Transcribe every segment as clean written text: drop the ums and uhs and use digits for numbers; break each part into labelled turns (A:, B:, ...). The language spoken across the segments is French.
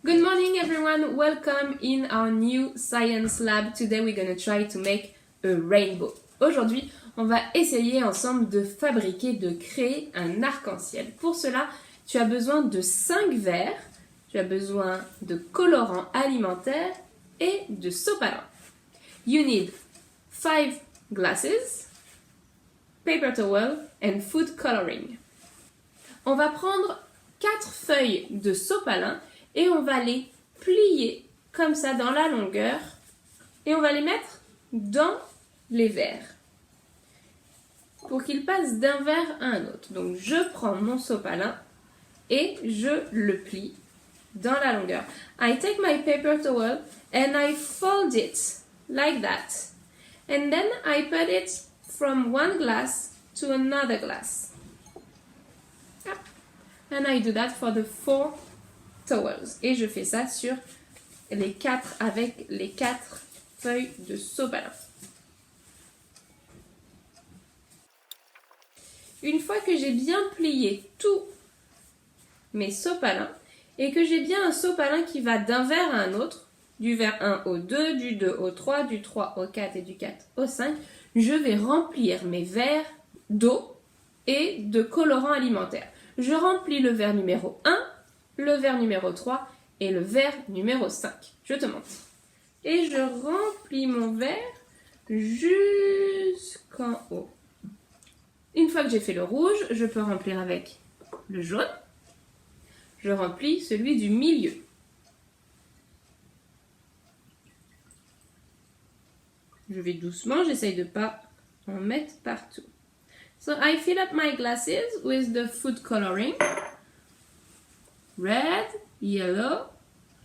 A: Good morning everyone, welcome in our new science lab. Today we're going to try to make a rainbow. Aujourd'hui, on va essayer ensemble de fabriquer, de créer un arc-en-ciel. Pour cela, tu as besoin de 5 verres, tu as besoin de colorants alimentaires et de sopalin. You need 5 glasses, paper towel and food coloring. On va prendre 4 feuilles de sopalin et on va les plier comme ça dans la longueur et on va les mettre dans les verres pour qu'ils passent d'un verre à un autre. Donc je prends mon sopalin et je le plie dans la longueur. I take my paper towel and I fold it like that. And then I put it from one glass to another glass. And I do that for the 4 towels. Et je fais ça sur les 4 avec les 4 feuilles de sopalin. Une fois que j'ai bien plié tous mes sopalins et que j'ai bien un sopalin qui va d'un verre à un autre, du verre 1 au 2, du 2 au 3, du 3 au 4 et du 4 au 5, je vais remplir mes verres d'eau et de colorants alimentaires. Je remplis le verre numéro 1, le verre numéro 3 et le verre numéro 5. Je te montre. Et je remplis mon verre jusqu'en haut. Une fois que j'ai fait le rouge, je peux remplir avec le jaune. Je remplis celui du milieu. Je vais doucement, j'essaye de ne pas en mettre partout. So I fill up my glasses with the food coloring. Red, yellow,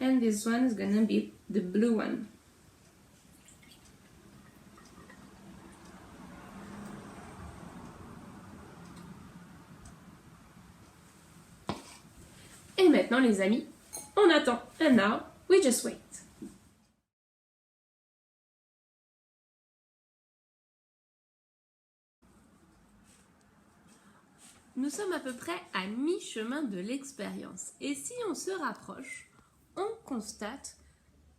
A: and this one is gonna be the blue one. Et maintenant les amis, on attend. And now, we just wait. Nous sommes à peu près à mi-chemin de l'expérience. Et si on se rapproche, on constate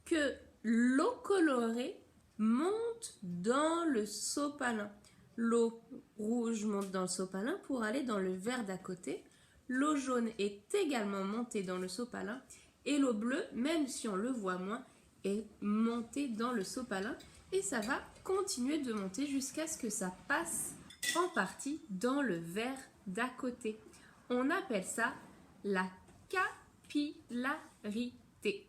A: que l'eau colorée monte dans le sopalin. L'eau rouge monte dans le sopalin pour aller dans le verre d'à côté. L'eau jaune est également montée dans le sopalin. Et l'eau bleue, même si on le voit moins, est montée dans le sopalin. Et ça va continuer de monter jusqu'à ce que ça passe en partie dans le verre d'à côté. On appelle ça la capillarité.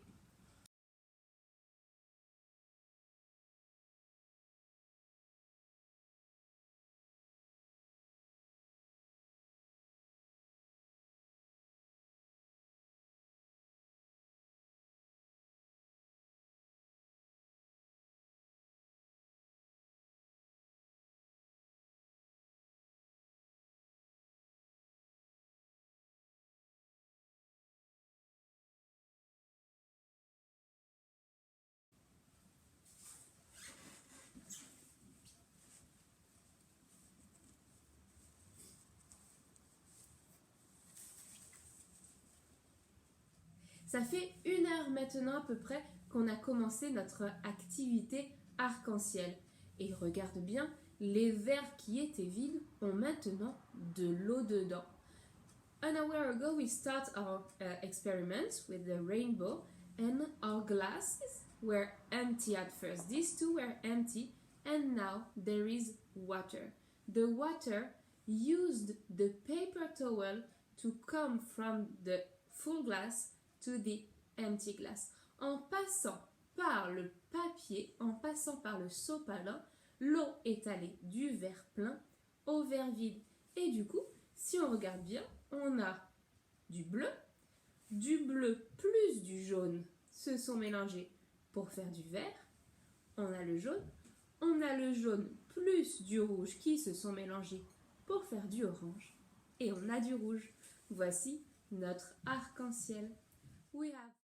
A: Ça fait 1 heure maintenant à peu près qu'on a commencé notre activité arc-en-ciel. Et regarde bien, les verres qui étaient vides ont maintenant de l'eau dedans. An hour ago we start our experiment with the rainbow and our glasses were empty at first. These two were empty and now there is water. The water used the paper towel to come from the full glass to the empty glass. En passant par le papier, en passant par le sopalin, l'eau est allée du verre plein au verre vide. Et du coup, si on regarde bien, on a du bleu plus du jaune se sont mélangés pour faire du vert. On a le jaune plus du rouge qui se sont mélangés pour faire du orange. Et on a du rouge. Voici notre arc-en-ciel. We have